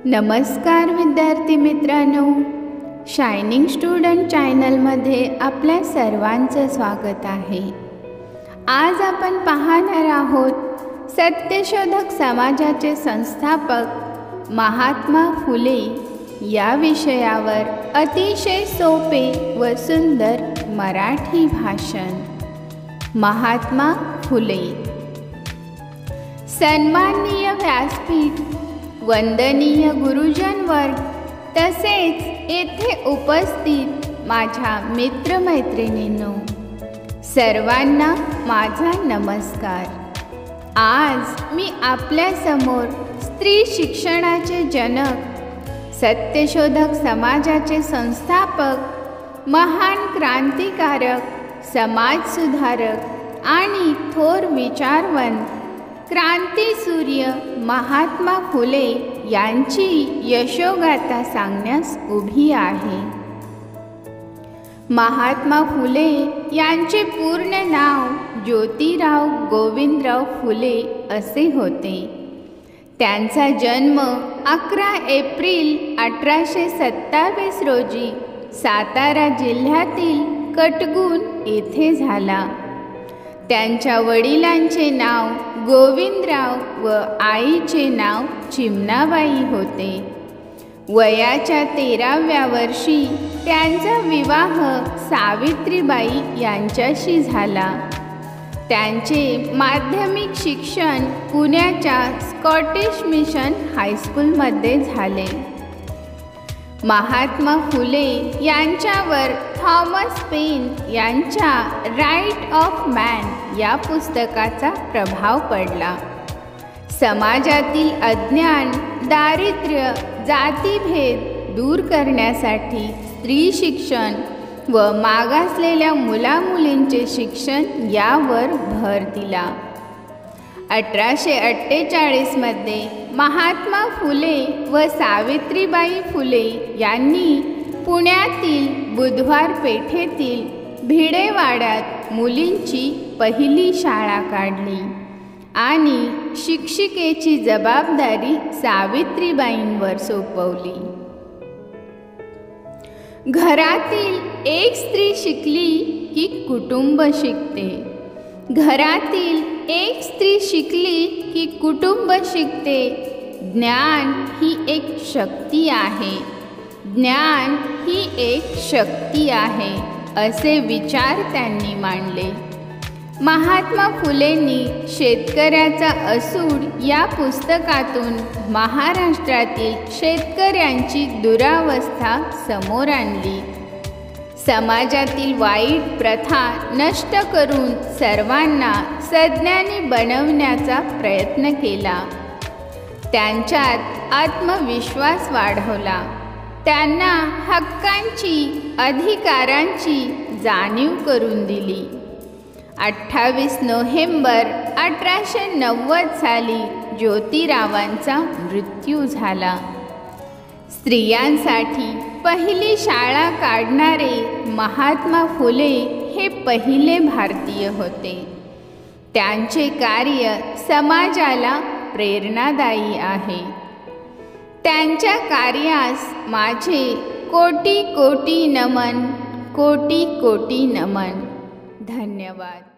नमस्कार विद्यार्थी मित्रांनो, शायनिंग स्टुडंट चॅनलमध्ये आपल्या सर्वांचं स्वागत आहे। आज आपण पाहणार आहोत सत्यशोधक समाजाचे संस्थापक महात्मा फुले या विषयावर अतिशय सोपे व सुंदर मराठी भाषण। महात्मा फुले। सन्माननीय व्यासपीठ, वंदनीय गुरुजन वर्ग, तसेच येथे उपस्थित माझ्या मित्रमैत्रिणींनो, सर्वांना माझा नमस्कार। आज मी आपल्या समोर स्त्री शिक्षणाचे जनक, सत्यशोधक समाजाचे संस्थापक, महान क्रांतिकारक, समाजसुधारक आणि थोर विचारवंत क्रांतिसूर्य महात्मा फुले यांची यशोगाथा सांगण्यास उभी आहे। महात्मा फुले यांचे पूर्ण नाव ज्योतिराव गोविंदराव फुले असे होते। त्यांचा जन्म 11 एप्रिल 1827 रोजी सातारा जिल्ह्यातील कटगुण येथे झाला। त्यांच्या वडिलांचे नाव गोविंदराव व आईचे नाव चिमणाबाई होते। वयाच्या 13व्या वर्षी त्यांचा विवाह सावित्रीबाई यांच्याशी झाला। त्यांचे माध्यमिक शिक्षण पुण्याच्या स्कॉटिश मिशन हायस्कूलमध्ये झाले। महात्मा फुले यांच्यावर थॉमस पेन यांच्या राईट ऑफ मॅन या पुस्तकाचा प्रभाव पडला। समाजातील अज्ञान, दारिद्र्य, जातीभेद दूर करण्यासाठी स्त्री शिक्षण व मागासलेल्या मुलामुलींचे शिक्षण यावर भर दिला। 1848 मध्ये महात्मा फुले व सावित्रीबाई फुले यांनी पुण्यातील बुधवार पेठेतील भिडेवाड्यात मुलींची पहिली शाळा काढली आणि शिक्षिकेची जबाबदारी सावित्रीबाईंवर सोपवली। घरातील एक स्त्री शिकली की कुटुंब शिकते। घरातील एक स्त्री शिकली की कुटुंब शिकते। ज्ञान ही एक शक्ती आहे। ज्ञान ही एक शक्ती आहे असे विचार त्यांनी मांडले। महात्मा फुलेंनी शेतकऱ्याचा असूड या पुस्तकातून महाराष्ट्रातील शेतकऱ्यांची दुरावस्था समोर आणली। समाजातील वाईट प्रथा नष्ट करून सर्वांना सज्ञानी बनवण्याचा प्रयत्न केला। त्यांच्यात आत्मविश्वास वाढवला। त्यांना हक्कांची, अधिकारांची जाणीव करून दिली। 28 नोव्हेंबर 1890 साली ज्योतिरावांचा मृत्यू झाला। स्त्रियांसाठी पहिली शाळा काढणारे महात्मा फुले हे पहिले भारतीय होते। त्यांचे कार्य समाजाला प्रेरणादायी आहे। त्यांच्या कार्यास माझे कोटी कोटी नमन, कोटी कोटी नमन। धन्यवाद।